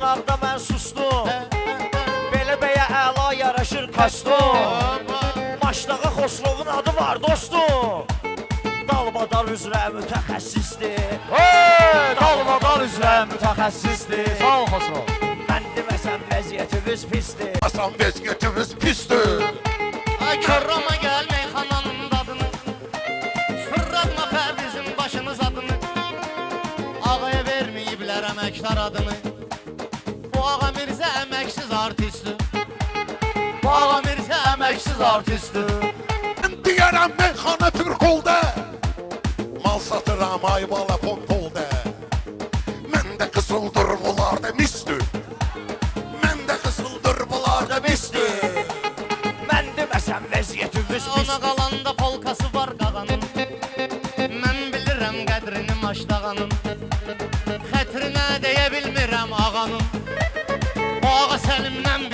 Arda mən sustum. Belə bəyə əla yaraşır kostyum. Maçdağa Xosrovun adı var dostum. Dalbadal üzrə mütəxəssisdir. Dalbadal üzrə mütəxəssisdir. Sağ ol Xosrov. Mən deməsəm vəziyyətimiz pisdir. Asam vəziyyətimiz pisdir. Ay körrama gəl meyxananın dadını, fırlatma pərdizin başınız adını. Ağaya verməyiblər əməkdar adını. Bu ağa Mirzə əməksiz artistdir. Bu ağa Mirzə əməksiz artistdir. Mən deyərəm meyxana Türk oldu. Mal satıram ayvala pont oldu. Məndə qızıldır bunlar da misdir. Məndə qızıldır bunlar da misdir. Mən deməsəm vəziyyətimiz Ona pisdir. qalanda polkası var qağanın. Mən bilirəm qədrini maşdağanın. Xətrinə deyə bilmirəm ağanın. O ağa səndən